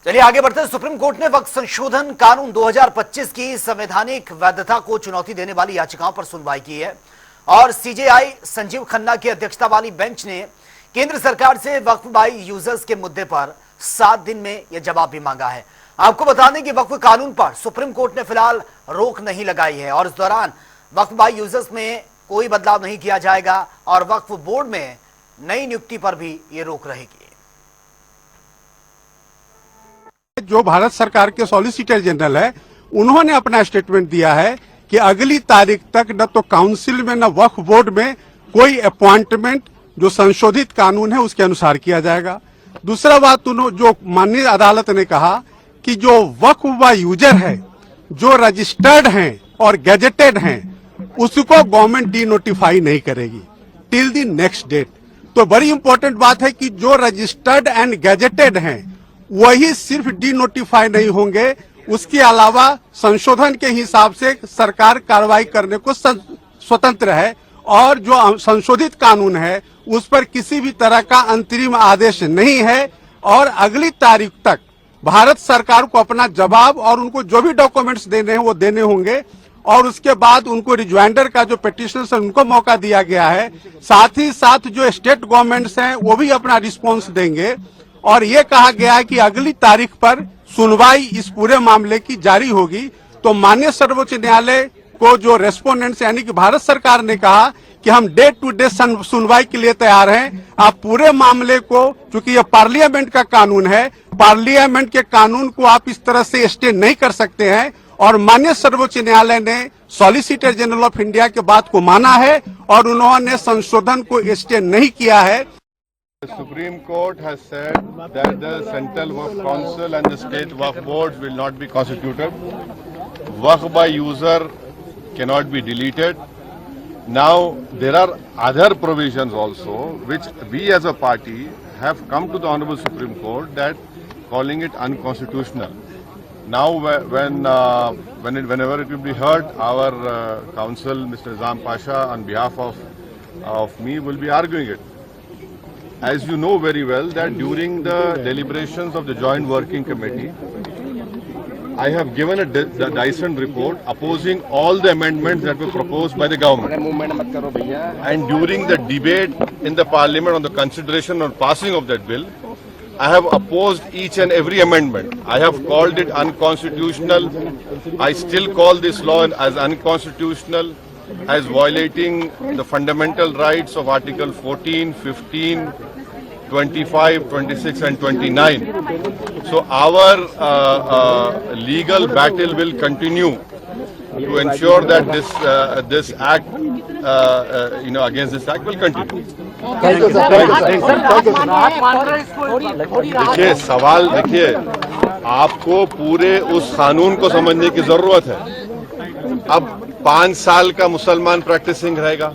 चलिए आगे बढ़ते हैं। सुप्रीम कोर्ट ने वक्फ संशोधन कानून 2025 की संवैधानिक वैधता को चुनौती देने वाली याचिकाओं पर सुनवाई की है और सीजेआई संजीव खन्ना की अध्यक्षता वाली बेंच ने केंद्र सरकार से वक्फ बाई यूजर्स के मुद्दे पर 7 दिन में यह जवाब भी मांगा है। आपको बता दें कि वक्फ कानून पर सुप्रीम कोर्ट ने फिलहाल रोक नहीं लगाई है और इस दौरान वक्फ बाई यूजर्स में कोई बदलाव नहीं किया जाएगा और वक्फ बोर्ड में नई नियुक्ति पर भी ये रोक रहेगी। जो भारत सरकार के सॉलिसिटर जनरल है, उन्होंने अपना स्टेटमेंट दिया है कि अगली तारीख तक न तो काउंसिल में न वक्फ बोर्ड में कोई अपॉइंटमेंट जो संशोधित कानून है उसके अनुसार किया जाएगा। दूसरा बात जो माननीय अदालत ने कहा कि जो वक्फ बाई यूजर है, जो रजिस्टर्ड हैं और गैजेटेड हैं, उसको गवर्नमेंट डी नोटिफाई नहीं करेगी टिल द नेक्स्ट डेट। तो बड़ी इंपॉर्टेंट बात है कि जो रजिस्टर्ड एंड गैजेटेड हैं वही सिर्फ डी नोटिफाई नहीं होंगे, उसके अलावा संशोधन के हिसाब से सरकार कार्रवाई करने को स्वतंत्र है और जो संशोधित कानून है उस पर किसी भी तरह का अंतरिम आदेश नहीं है और अगली तारीख तक भारत सरकार को अपना जवाब और उनको जो भी डॉक्यूमेंट्स देने हैं वो देने होंगे और उसके बाद उनको रिज्वाइंडर का जो पिटिशनर्स है उनको मौका दिया गया है। साथ ही साथ जो स्टेट गवर्नमेंट्स हैं वो भी अपना रिस्पॉन्स देंगे और ये कहा गया है कि अगली तारीख पर सुनवाई इस पूरे मामले की जारी होगी। तो माननीय सर्वोच्च न्यायालय को जो रेस्पोंडेंट्स यानी कि भारत सरकार ने कहा कि हम डे टू डे सुनवाई के लिए तैयार हैं। आप पूरे मामले को, चूंकि यह पार्लियामेंट का कानून है, पार्लियामेंट के कानून को आप इस तरह से स्टे नहीं कर सकते हैं और माननीय सर्वोच्च न्यायालय ने सॉलिसिटर जनरल ऑफ इंडिया के बात को माना है और उन्होंने संशोधन को स्टे नहीं किया है। The Supreme Court has said that the Central Waqf Council and the State Waqf Boards will not be constituted. Waqf by user cannot be deleted. Now, there are other provisions also which we as a party have come to the Honorable Supreme Court that calling it unconstitutional. Now, whenever it will be heard, our counsel, Mr. Nizam Pasha, on behalf of me, will be arguing it. As you know very well that during the deliberations of the Joint Working Committee, I have given a dissent report opposing all the amendments that were proposed by the government. And during the debate in the Parliament on the consideration or passing of that bill, I have opposed each and every amendment. I have called it unconstitutional. I still call this law as unconstitutional, as violating the fundamental rights of Article 14, 15, 25, 26 and 29. So our legal battle will continue to ensure that this act, against this act will continue. देखिए सवाल, देखिए आपको पूरे उस कानून को समझने की जरूरत है। अब 5 साल का मुसलमान प्रैक्टिसिंग रहेगा,